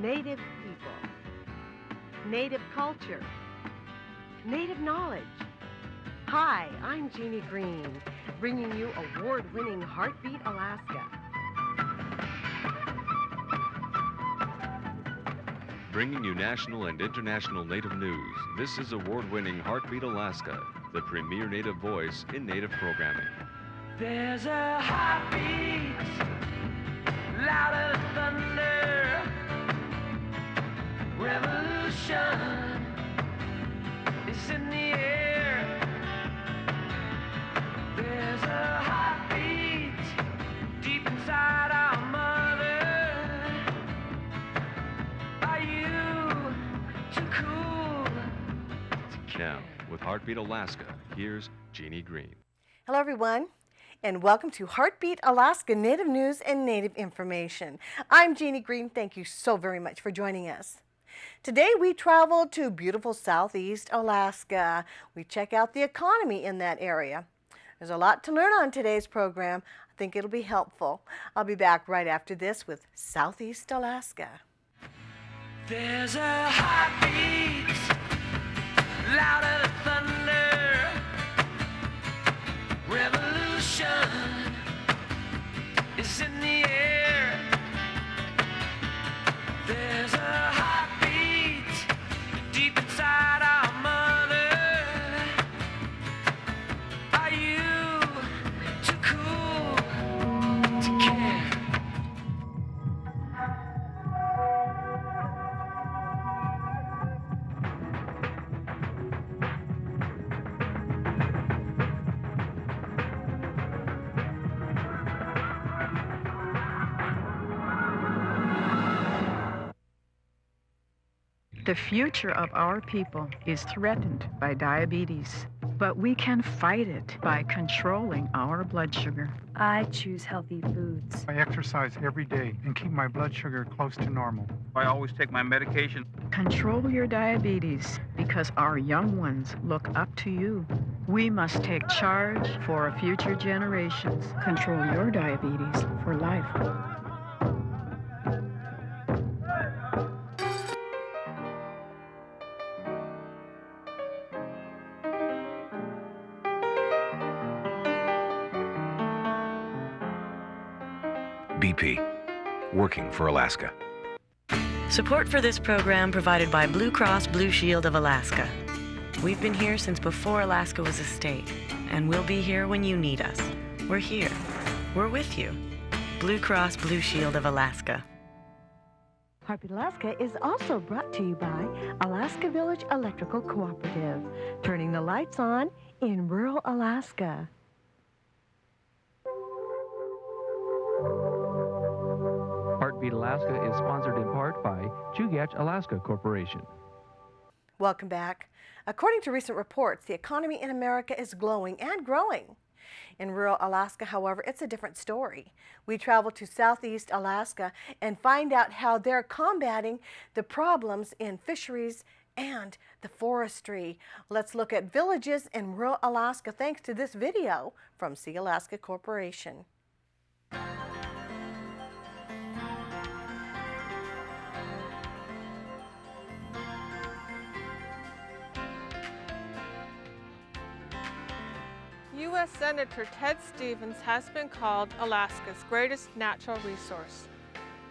Native people, Native culture, Native knowledge. Hi, I'm Jeannie Green, bringing you award-winning Heartbeat Alaska. Bringing you national and international Native news, this is award-winning Heartbeat Alaska, the premier Native voice in Native programming. There's a heartbeat, louder than thunder, revolution is in the air. There's a heartbeat deep inside our mother. Are you too cool to care? Now, with Heartbeat Alaska, here's Jeannie Green. Hello, everyone, and welcome to Heartbeat Alaska Native News and Native Information. I'm Jeannie Green. Thank you so very much for joining us. Today we travel to beautiful Southeast Alaska. We check out the economy in that area. There's a lot to learn on today's program. I think it'll be helpful. I'll be back right after this with Southeast Alaska. There's a heartbeat, louder than thunder, revolution is in the air. There's a heartbeat deep inside our mother. Are you too cool to care? The future of our people is threatened by diabetes, but we can fight it by controlling our blood sugar. I choose healthy foods. I exercise every day and keep my blood sugar close to normal. I always take my medication. Control your diabetes because our young ones look up to you. We must take charge for future generations. Control your diabetes for life. BP, working for Alaska. Support for this program provided by Blue Cross Blue Shield of Alaska. We've been here since before Alaska was a state, and we'll be here when you need us. We're here. We're with you. Blue Cross Blue Shield of Alaska. Heartbeat Alaska is also brought to you by Alaska Village Electrical Cooperative, turning the lights on in rural Alaska. Heartbeat Alaska is sponsored in part by Chugach Alaska Corporation. Welcome back. According to recent reports, the economy in America is glowing and growing. In rural Alaska, however, it's a different story. We travel to Southeast Alaska and find out how they're combating the problems in fisheries and the forestry. Let's look at villages in rural Alaska thanks to this video from Sealaska Corporation. U.S. Senator Ted Stevens has been called Alaska's greatest natural resource,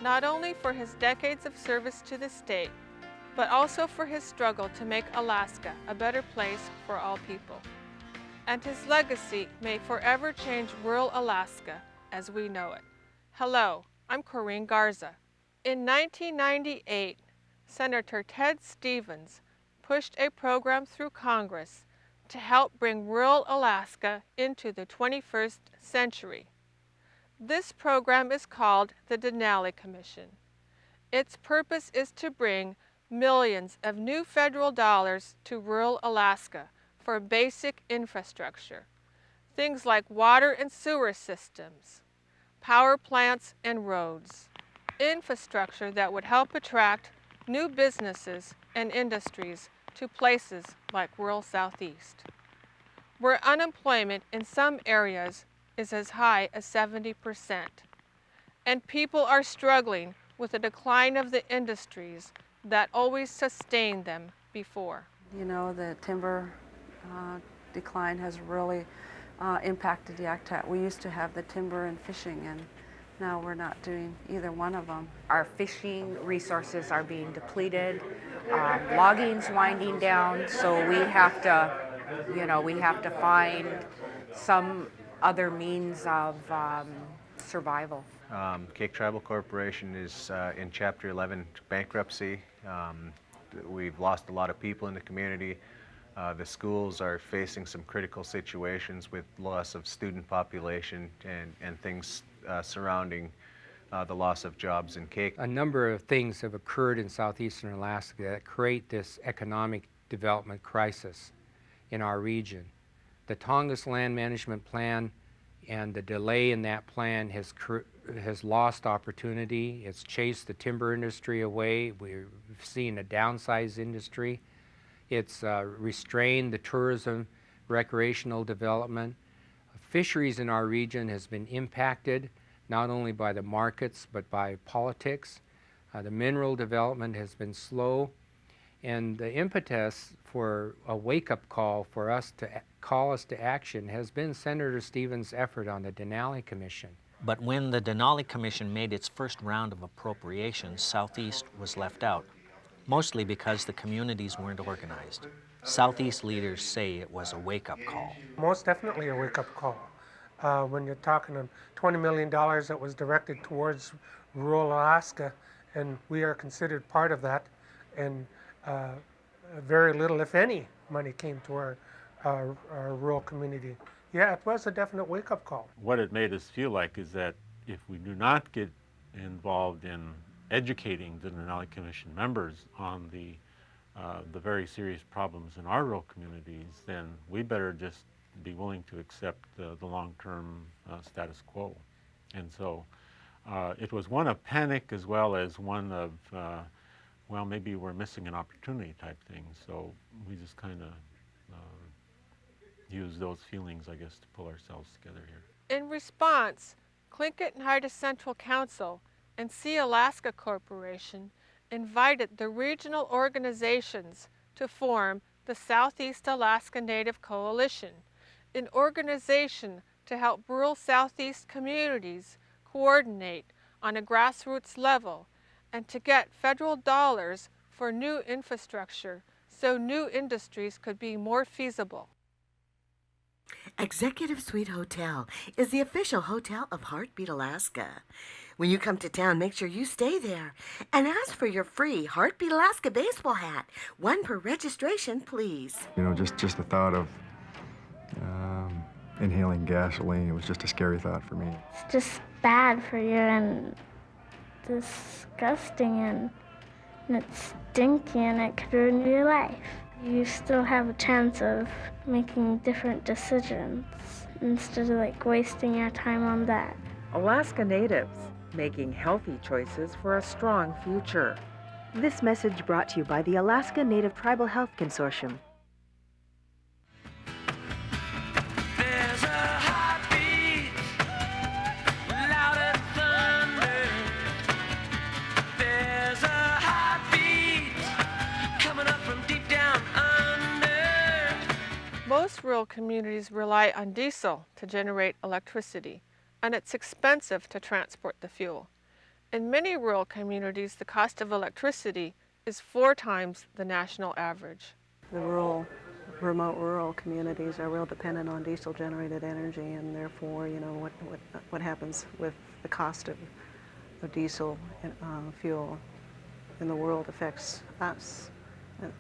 not only for his decades of service to the state, but also for his struggle to make Alaska a better place for all people. And his legacy may forever change rural Alaska as we know it. Hello, I'm Corrine Garza. In 1998, Senator Ted Stevens pushed a program through Congress to help bring rural Alaska into the 21st century. This program is called the Denali Commission. Its purpose is to bring millions of new federal dollars to rural Alaska for basic infrastructure, things like water and sewer systems, power plants and roads, infrastructure that would help attract new businesses and industries to places like rural Southeast, where unemployment in some areas is as high as 70%, and people are struggling with the decline of the industries that always sustained them before. You know, the timber decline has really impacted Yakutat. We used to have the timber and fishing, and now we're not doing either one of them. Our fishing resources are being depleted, logging's winding down, so we have to find some other means of survival. Kake Tribal Corporation is in Chapter 11 bankruptcy. We've lost a lot of people in the community. The schools are facing some critical situations with loss of student population and things surrounding the loss of jobs in Kake. A number of things have occurred in southeastern Alaska that create this economic development crisis in our region. The Tongass Land Management Plan and the delay in that plan has lost opportunity. It's chased the timber industry away. We've seen a downsized industry. It's restrained the tourism, recreational development. Fisheries in our region has been impacted not only by the markets but by politics. The mineral development has been slow, and the impetus for a wake-up call for us to call us to action has been Senator Stevens' effort on the Denali Commission. But when the Denali Commission made its first round of appropriations, Southeast was left out, mostly because the communities weren't organized. Southeast leaders say it was a wake-up call. Most definitely a wake-up call. When you're talking of $20 million that was directed towards rural Alaska, and we are considered part of that, and very little, if any, money came to our rural community. Yeah, it was a definite wake-up call. What it made us feel like is that if we do not get involved in educating the Denali Commission members on the very serious problems in our rural communities, then we better just be willing to accept the long-term status quo. And so it was one of panic as well as one of, well, maybe we're missing an opportunity type thing. So we just kind of use those feelings, I guess, to pull ourselves together here. In response, Tlingit and Haida Central Council and Sealaska Corporation invited the regional organizations to form the Southeast Alaska Native Coalition, an organization to help rural Southeast communities coordinate on a grassroots level and to get federal dollars for new infrastructure so new industries could be more feasible. Executive Suite Hotel is the official hotel of Heartbeat Alaska. When you come to town, make sure you stay there and ask for your free Heartbeat Alaska baseball hat. One per registration, please. You know, just the thought of inhaling gasoline, it was just a scary thought for me. It's just bad for you and disgusting and it's stinky and it could ruin your life. You still have a chance of making different decisions instead of like wasting your time on that. Alaska Natives, making healthy choices for a strong future. This message brought to you by the Alaska Native Tribal Health Consortium. There's a heartbeat louder than thunder. There's a heartbeat coming up from deep down under. Most rural communities rely on diesel to generate electricity, and it's expensive to transport the fuel. In many rural communities, the cost of electricity is 4 times the national average. The remote rural communities are real dependent on diesel-generated energy, and therefore, you know, what happens with the cost of diesel fuel in the world affects us.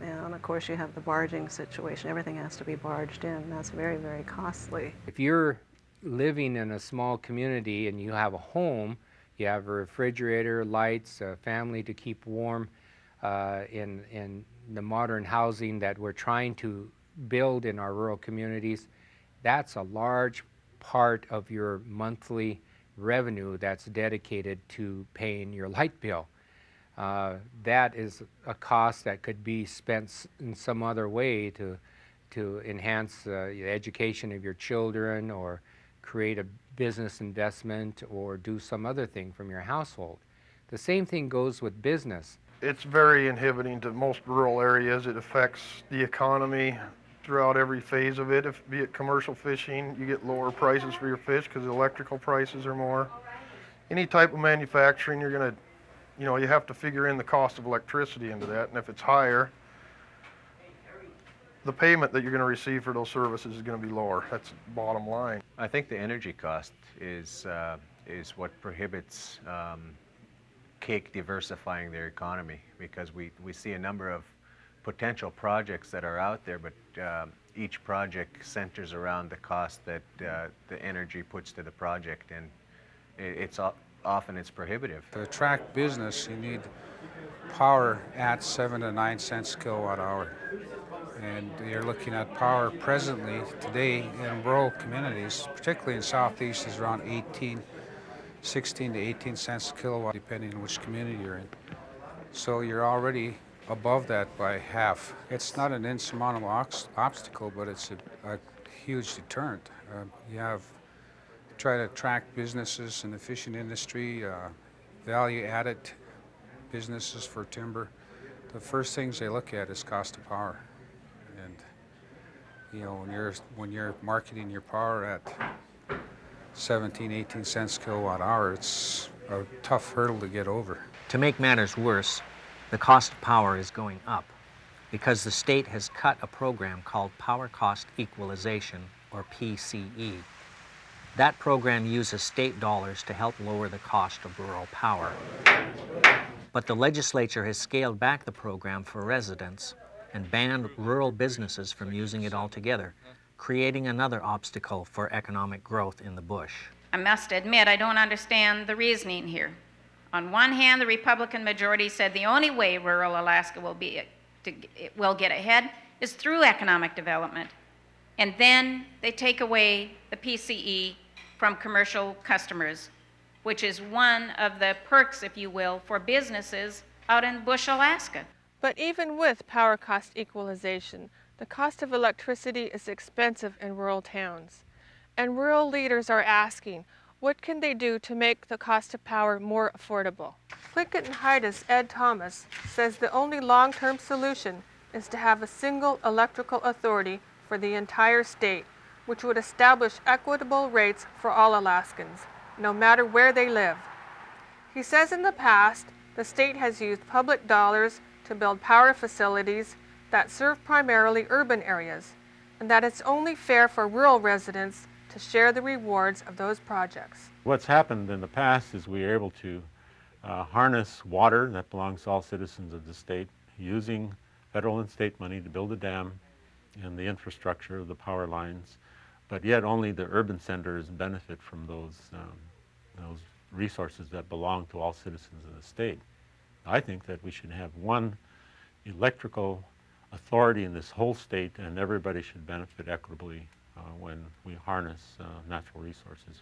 And of course, you have the barging situation. Everything has to be barged in. That's very, very costly. If you're living in a small community and you have a home, you have a refrigerator, lights, a family to keep warm in the modern housing that we're trying to build in our rural communities, that's a large part of your monthly revenue that's dedicated to paying your light bill. That is a cost that could be spent in some other way to enhance the education of your children or create a business investment or do some other thing from your household. The same thing goes with business. It's very inhibiting to most rural areas. It affects the economy throughout every phase of it. If be it commercial fishing, you get lower prices for your fish because the electrical prices are more. Any type of manufacturing, you're going to, you have to figure in the cost of electricity into that, and if it's higher, the payment that you're going to receive for those services is going to be lower. That's the bottom line. I think the energy cost is what prohibits Kake diversifying their economy, because we see a number of potential projects that are out there, but each project centers around the cost that the energy puts to the project, and often it's prohibitive. To attract business, you need power at 7 to 9 cents kilowatt hour. And you're looking at power presently today in rural communities, particularly in Southeast, is around 16 to 18 cents a kilowatt, depending on which community you're in. So you're already above that by half. It's not an insurmountable obstacle, but it's a huge deterrent. You have try to attract businesses in the fishing industry, value-added businesses for timber. The first things they look at is cost of power. And when you're marketing your power at 17, 18 cents kilowatt hour, it's a tough hurdle to get over. To make matters worse, the cost of power is going up because the state has cut a program called Power Cost Equalization, or PCE. That program uses state dollars to help lower the cost of rural power. But the legislature has scaled back the program for residents and banned rural businesses from using it altogether, creating another obstacle for economic growth in the bush. I must admit, I don't understand the reasoning here. On one hand, the Republican majority said the only way rural Alaska will get ahead is through economic development. And then they take away the PCE from commercial customers, which is one of the perks, if you will, for businesses out in bush Alaska. But even with power cost equalization, the cost of electricity is expensive in rural towns. And rural leaders are asking, what can they do to make the cost of power more affordable? Plinkett and Haida's Ed Thomas says the only long-term solution is to have a single electrical authority for the entire state, which would establish equitable rates for all Alaskans, no matter where they live. He says in the past, the state has used public dollars to build power facilities that serve primarily urban areas, and that it's only fair for rural residents to share the rewards of those projects. What's happened in the past is we are able to harness water that belongs to all citizens of the state, using federal and state money to build a dam and the infrastructure of the power lines, but yet only the urban centers benefit from those resources that belong to all citizens of the state. I think that we should have one electrical authority in this whole state, and everybody should benefit equitably when we harness natural resources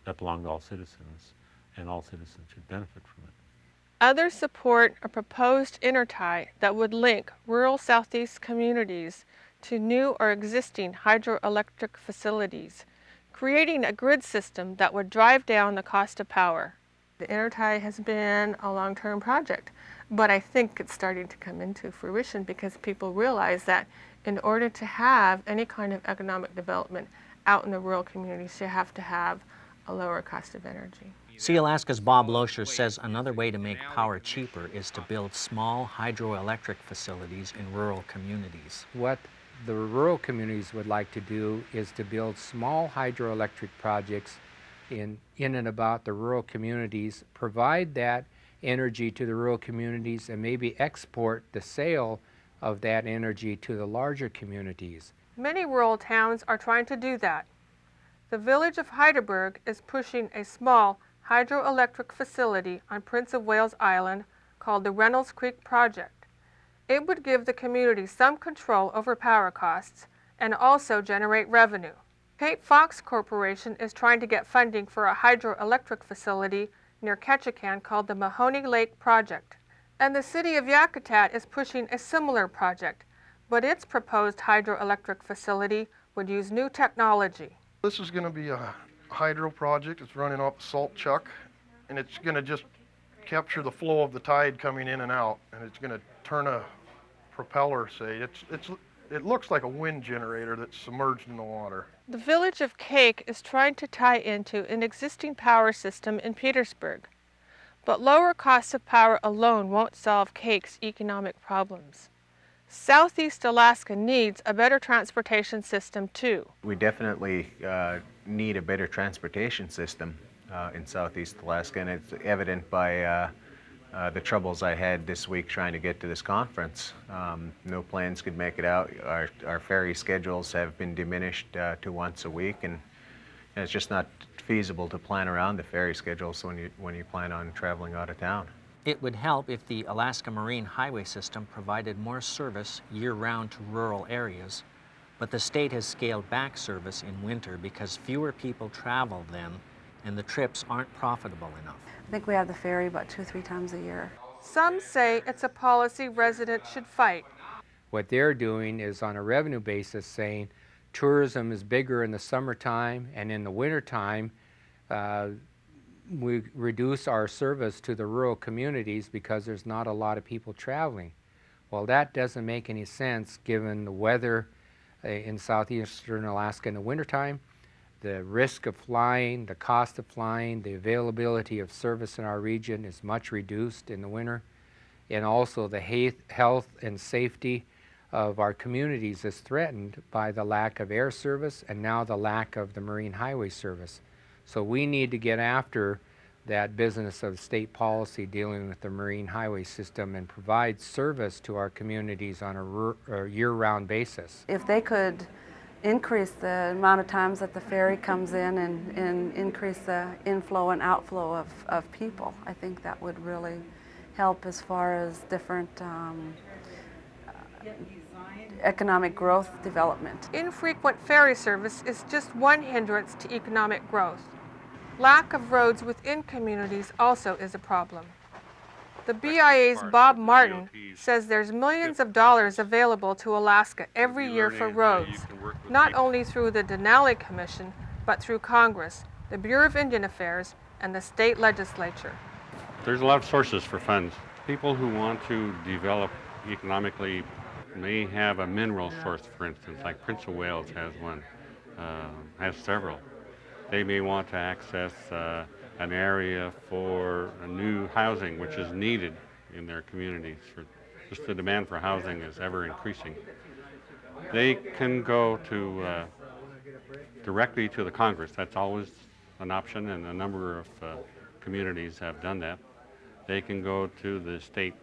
that belong to all citizens, and all citizens should benefit from it. Others support a proposed intertie that would link rural Southeast communities to new or existing hydroelectric facilities, creating a grid system that would drive down the cost of power. The intertie has been a long-term project, but I think it's starting to come into fruition because people realize that in order to have any kind of economic development out in the rural communities, you have to have a lower cost of energy. Sealaska's Bob Loescher says another way to make power cheaper is to build small hydroelectric facilities in rural communities. What the rural communities would like to do is to build small hydroelectric projects in and about the rural communities, provide that energy to the rural communities, and maybe export the sale of that energy to the larger communities. Many rural towns are trying to do that. The village of Heidelberg is pushing a small hydroelectric facility on Prince of Wales Island called the Reynolds Creek Project. It would give the community some control over power costs and also generate revenue. Cape Fox Corporation is trying to get funding for a hydroelectric facility near Ketchikan called the Mahoney Lake Project. And the city of Yakutat is pushing a similar project, but its proposed hydroelectric facility would use new technology. This is going to be a hydro project. It's running off a salt chuck, and it's going to just capture the flow of the tide coming in and out, and it's going to turn a propeller, say. It looks like a wind generator that's submerged in the water. The village of Kake is trying to tie into an existing power system in Petersburg. But lower costs of power alone won't solve Kake's economic problems. Southeast Alaska needs a better transportation system too. We definitely need a better transportation system in Southeast Alaska, and it's evident by the troubles I had this week trying to get to this conference. No planes could make it out. Our ferry schedules have been diminished to once a week, and it's just not feasible to plan around the ferry schedules when you plan on traveling out of town. It would help if the Alaska Marine Highway System provided more service year-round to rural areas, but the state has scaled back service in winter because fewer people travel then and the trips aren't profitable enough. I think we have the ferry about 2 or 3 times a year. Some say it's a policy residents should fight. What they're doing is on a revenue basis saying tourism is bigger in the summertime, and in the wintertime we reduce our service to the rural communities because there's not a lot of people traveling. Well, that doesn't make any sense given the weather in southeastern Alaska in the wintertime, the risk of flying, the cost of flying, the availability of service in our region is much reduced in the winter, and also the health and safety of our communities is threatened by the lack of air service and now the lack of the marine highway service. So we need to get after that business of state policy dealing with the marine highway system and provide service to our communities on a year-round basis. If they could increase the amount of times that the ferry comes in and increase the inflow and outflow of people, I think that would really help as far as different economic growth development. Infrequent ferry service is just one hindrance to economic growth. Lack of roads within communities also is a problem. The BIA's Bob Martin says there's millions of dollars available to Alaska every year for roads, not only through the Denali Commission, but through Congress, the Bureau of Indian Affairs, and the state legislature. There's a lot of sources for funds. People who want to develop economically may have a mineral source, for instance, like Prince of Wales has one, has several. They may want to access an area for a new housing which is needed in their communities. Just the demand for housing is ever increasing. They can go to directly to the Congress. That's always an option, and a number of communities have done that. They can go to the State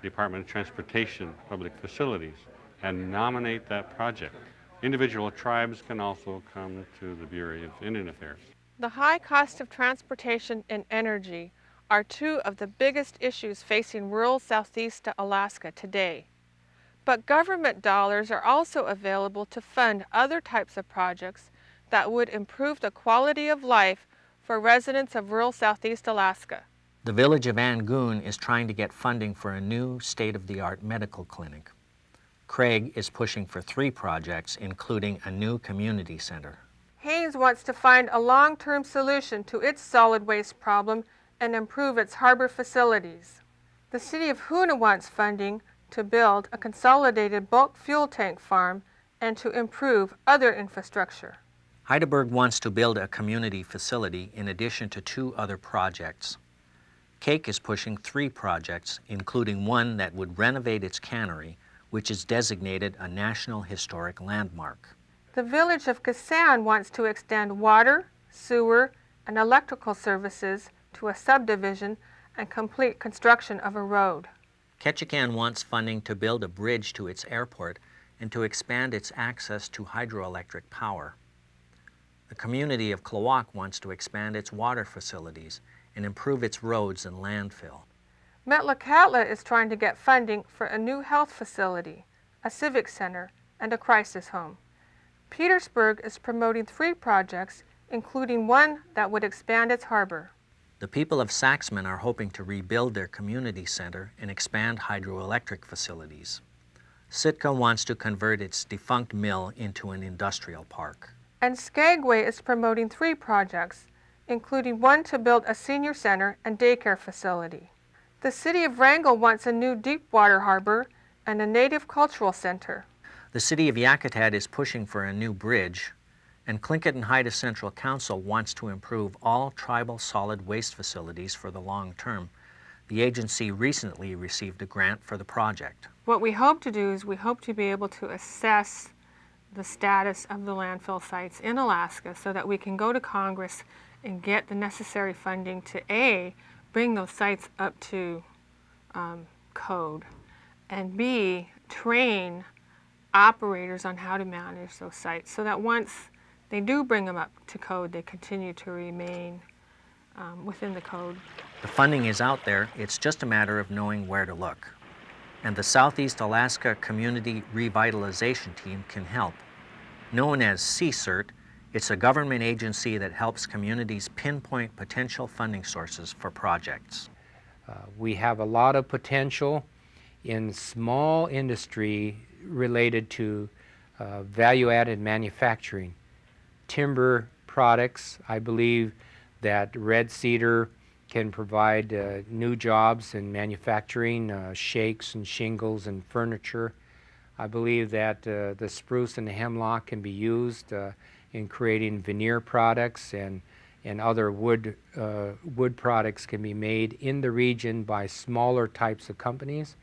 Department of Transportation Public Facilities and nominate that project. Individual tribes can also come to the Bureau of Indian Affairs. The high cost of transportation and energy are two of the biggest issues facing rural southeast Alaska today. But government dollars are also available to fund other types of projects that would improve the quality of life for residents of rural southeast Alaska. The village of Angoon is trying to get funding for a new state-of-the-art medical clinic. Craig is pushing for 3 projects, including a new community center. Haines wants to find a long-term solution to its solid waste problem and improve its harbor facilities. The city of Hoonah wants funding to build a consolidated bulk fuel tank farm and to improve other infrastructure. Heidelberg wants to build a community facility in addition to 2 other projects. Kake is pushing 3 projects, including one that would renovate its cannery, which is designated a National Historic Landmark. The village of Kasaan wants to extend water, sewer, and electrical services to a subdivision and complete construction of a road. Ketchikan wants funding to build a bridge to its airport and to expand its access to hydroelectric power. The community of Klawock wants to expand its water facilities and improve its roads and landfill. Metlakatla is trying to get funding for a new health facility, a civic center, and a crisis home. Petersburg is promoting 3 projects, including one that would expand its harbor. The people of Saxman are hoping to rebuild their community center and expand hydroelectric facilities. Sitka wants to convert its defunct mill into an industrial park. And Skagway is promoting 3 projects, including one to build a senior center and daycare facility. The city of Wrangell wants a new deep-water harbor and a native cultural center. The city of Yakutat is pushing for a new bridge, and Tlingit and Haida Central Council wants to improve all tribal solid waste facilities for the long term. The agency recently received a grant for the project. What we hope to do is we hope to be able to assess the status of the landfill sites in Alaska so that we can go to Congress and get the necessary funding to A, bring those sites up to code, and B, train operators on how to manage those sites so that once they do bring them up to code, they continue to remain within the code. The funding is out there, it's just a matter of knowing where to look. And the Southeast Alaska Community Revitalization Team can help. Known as CSERT, it's a government agency that helps communities pinpoint potential funding sources for projects. We have a lot of potential in small industry related to value-added manufacturing. Timber products, I believe that red cedar can provide new jobs in manufacturing, shakes and shingles and furniture. I believe that the spruce and the hemlock can be used in creating veneer products, and other wood products can be made in the region by smaller types of companies.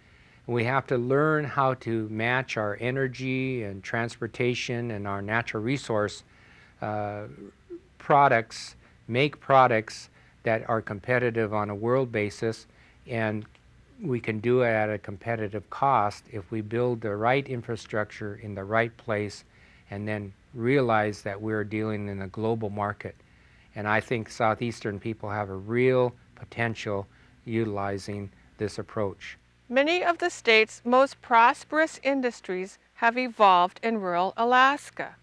And we have to learn how to match our energy and transportation and our natural resource products, make products that are competitive on a world basis, and we can do it at a competitive cost if we build the right infrastructure in the right place and then realize that we're dealing in a global market. And I think Southeastern people have a real potential utilizing this approach. Many of the state's most prosperous industries have evolved in rural Alaska.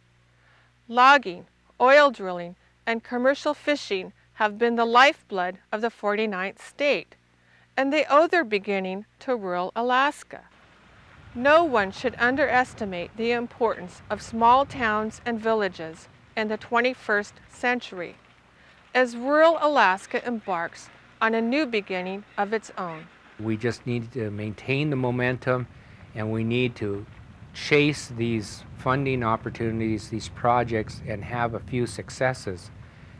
Logging, oil drilling, and commercial fishing have been the lifeblood of the 49th state, and they owe their beginning to rural Alaska. No one should underestimate the importance of small towns and villages in the 21st century, as rural Alaska embarks on a new beginning of its own. We just need to maintain the momentum, and we need to chase these funding opportunities, these projects, and have a few successes.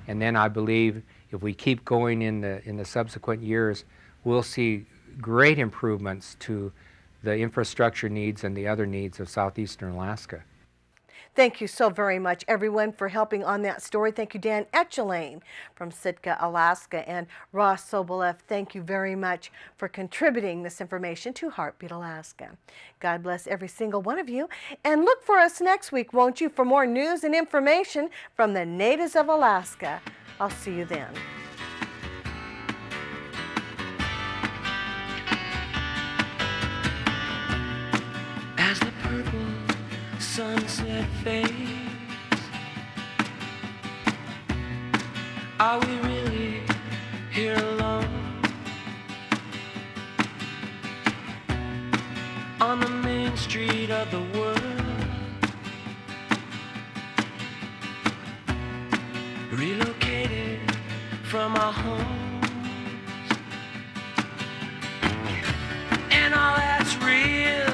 And then I believe if we keep going in the subsequent years, we'll see great improvements to the infrastructure needs and the other needs of Southeastern Alaska. Thank you so very much, everyone, for helping on that story. Thank you, Dan Etchelane from Sitka, Alaska, and Ross Sobolev. Thank you very much for contributing this information to Heartbeat Alaska. God bless every single one of you, and look for us next week, won't you, for more news and information from the natives of Alaska. I'll see you then. As the purple sunset fades, are we really here alone? On the main street of the world, relocated from our homes, and all that's real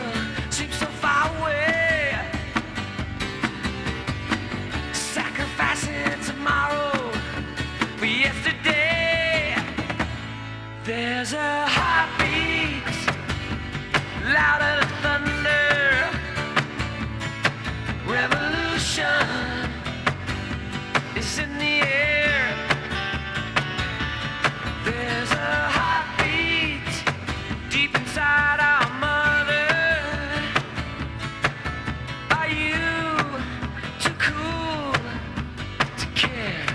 seems so far away. Sacrificing tomorrow for yesterday. There's a heartbeat louder than thunder. Revolution is in the air. There's a heartbeat deep inside our mother. Are you too cool to care?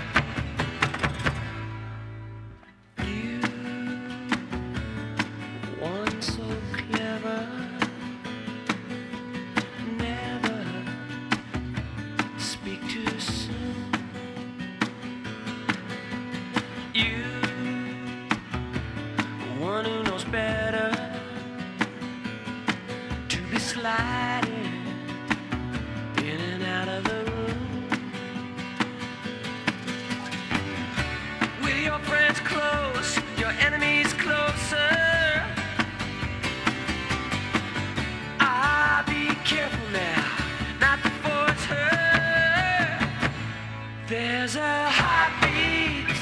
You There's a heartbeat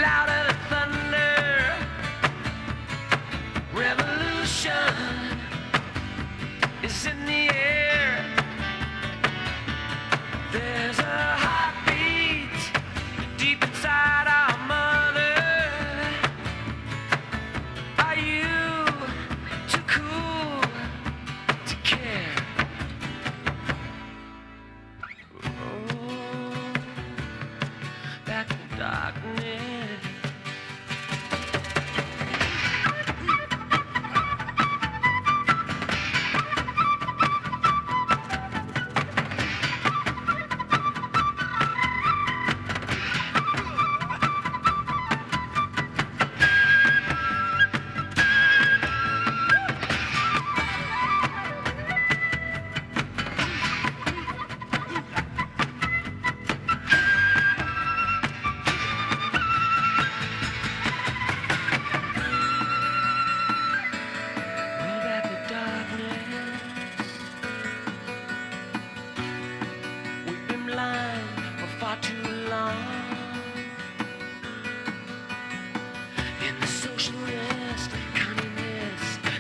louder than thunder. Revolution is in the air. There's a heartbeat deep inside our mother. Are you too cool to care? Oh, back in darkness.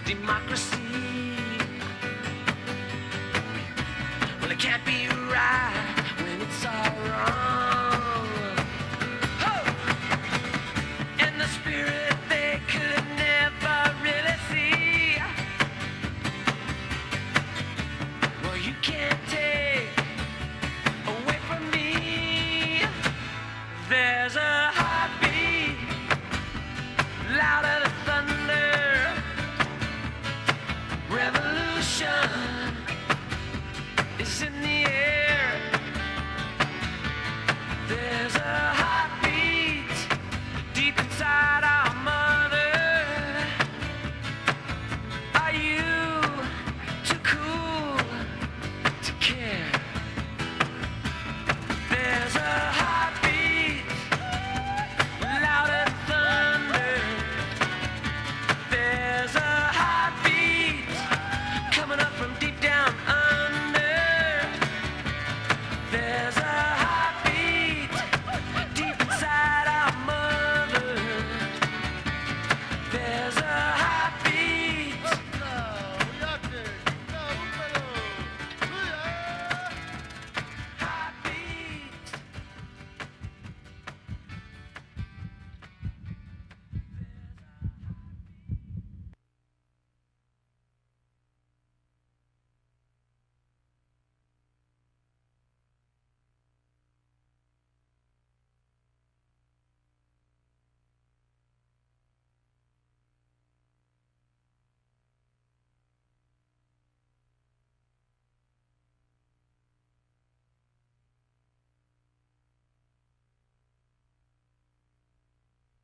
Democracy, well, it can't be right.